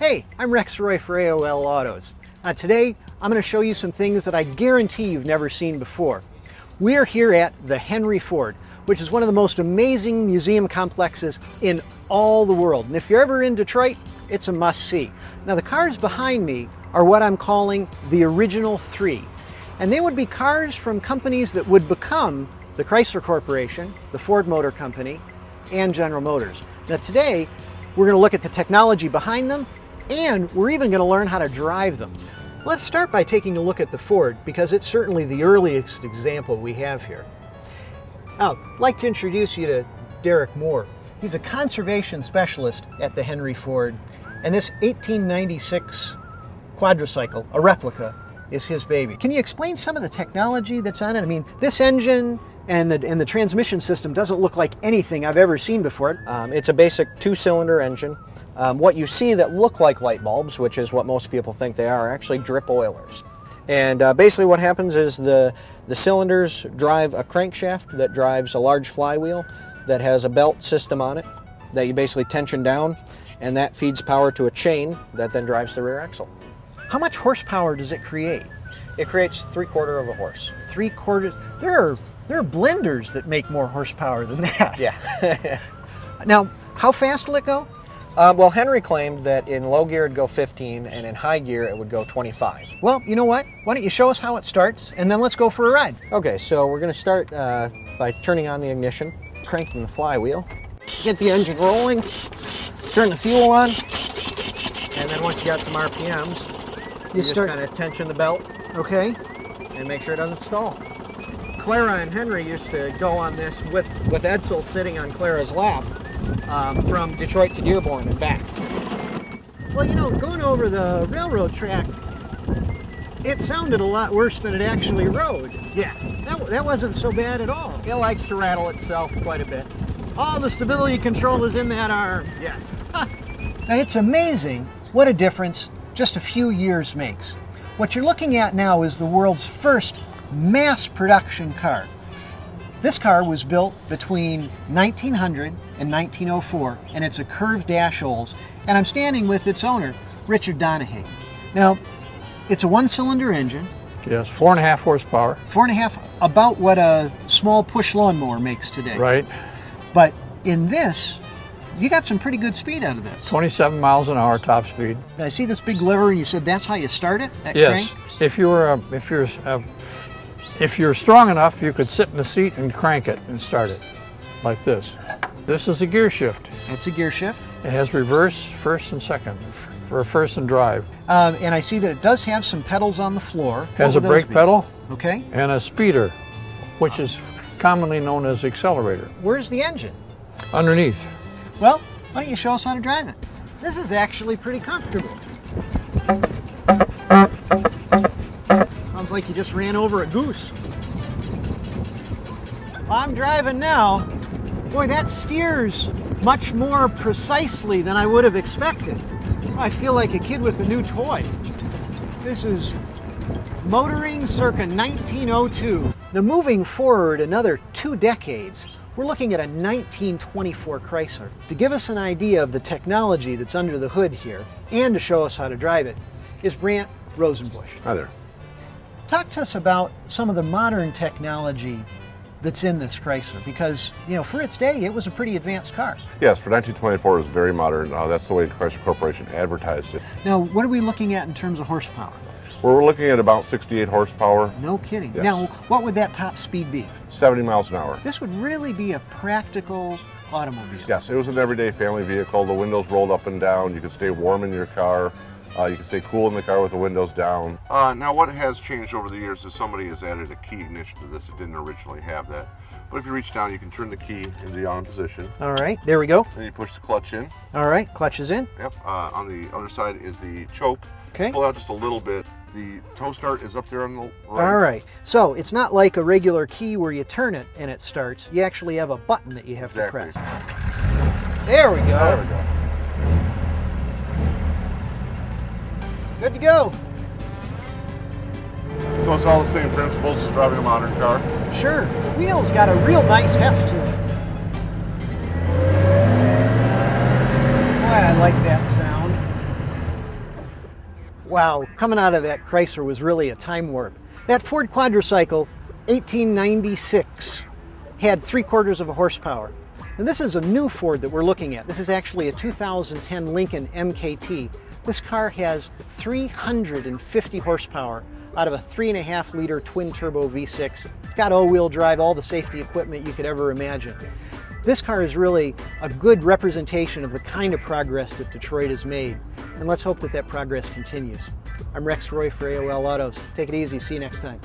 Hey, I'm Rex Roy for Aol Autos. Today, I'm going to show you some things that I guarantee you've never seen before. We're here at the Henry Ford, which is one of the most amazing museum complexes in all the world. And if you're ever in Detroit, it's a must-see. Now, the cars behind me are what I'm calling the original three. And they would be cars from companies that would become the Chrysler Corporation, the Ford Motor Company, and General Motors. Now today, we're going to look at the technology behind them, and we're even going to learn how to drive them. Let's start by taking a look at the Ford, because it's certainly the earliest example we have here. Now, I'd like to introduce you to Derek Moore. He's a conservation specialist at the Henry Ford, and this 1896 Quadricycle, a replica, is his baby. Can you explain some of the technology that's on it? I mean, this engine and the transmission system doesn't look like anything I've ever seen before. It's a basic two-cylinder engine. What you see that look like light bulbs, which is what most people think they are actually drip oilers. And basically what happens is the cylinders drive a crankshaft that drives a large flywheel that has a belt system on it that you basically tension down, and that feeds power to a chain that then drives the rear axle. How much horsepower does it create? It creates 3/4 of a horse. 3/4? There are blenders that make more horsepower than that. Yeah. Now, how fast will it go? Well, Henry claimed that in low gear it'd go 15 and in high gear it would go 25. Well, you know what? Why don't you show us how it starts, and then let's go for a ride. Okay, so we're going to start by turning on the ignition, cranking the flywheel, get the engine rolling, turn the fuel on, and then once you got some RPMs, you just kind of tension the belt. Okay. And make sure it doesn't stall. Clara and Henry used to go on this with Edsel sitting on Clara's lap from Detroit to Dearborn and back. Well, you know, going over the railroad track, it sounded a lot worse than it actually rode. Yeah. That wasn't so bad at all. It likes to rattle itself quite a bit. All the stability control is in that arm. Yes. Now, it's amazing what a difference just a few years makes. What you're looking at now is the world's first mass production car. This car was built between 1900 and 1904, and it's a curved dash Olds, and I'm standing with its owner, Richard Donahue. Now, it's a one-cylinder engine. Yes, 4.5 horsepower. 4.5, about what a small push lawnmower makes today. Right. But in this, you got some pretty good speed out of this. 27 miles an hour top speed. I see this big lever, and you said that's how you start it? That Yes. crank? If you're strong enough, you could sit in the seat and crank it and start it, like this. This is a gear shift. That's a gear shift. It has reverse, first and second, for first and drive. And I see that it does have some pedals on the floor. Has a brake pedal. Okay. And a speeder, which is commonly known as accelerator. Where's the engine? Underneath. Well, why don't you show us how to drive it? This is actually pretty comfortable. Sounds like you just ran over a goose. Well, I'm driving now. Boy, that steers much more precisely than I would have expected. I feel like a kid with a new toy. This is motoring circa 1902. Now, moving forward another 2 decades, we're looking at a 1924 Chrysler. To give us an idea of the technology that's under the hood here, and to show us how to drive it, is Brant Rosenbusch. Hi there. Talk to us about some of the modern technology that's in this Chrysler, because, you know, for its day, it was a pretty advanced car. Yes, for 1924 it was very modern. That's the way Chrysler Corporation advertised it. Now, what are we looking at in terms of horsepower? We're looking at about 68 horsepower. No kidding. Yes. Now, what would that top speed be? 70 miles an hour. This would really be a practical automobile. Yes, it was an everyday family vehicle. The windows rolled up and down. You could stay warm in your car. You can stay cool in the car with the windows down. Now what has changed over the years is somebody has added a key ignition to this. It didn't originally have that. But if you reach down, you can turn the key into the on position. All right, there we go. Then you push the clutch in. All right, clutch is in. Yep, on the other side is the choke. Okay. Pull out just a little bit. The toe start is up there on the right. All right, so it's not like a regular key where you turn it and it starts. You actually have a button that you have to press. There we go. There we go. Good to go. So it's all the same principles as driving a modern car? Sure. The wheel's got a real nice heft to it. Boy, I like that sound. Wow, coming out of that Chrysler was really a time warp. That Ford Quadricycle, 1896, had 3/4 of a horsepower. And this is a new Ford that we're looking at. This is actually a 2010 Lincoln MKT. This car has 350 horsepower out of a 3.5-liter twin-turbo V6. It's got all-wheel drive, all the safety equipment you could ever imagine. This car is really a good representation of the kind of progress that Detroit has made. And let's hope that that progress continues. I'm Rex Roy for AOL Autos. Take it easy. See you next time.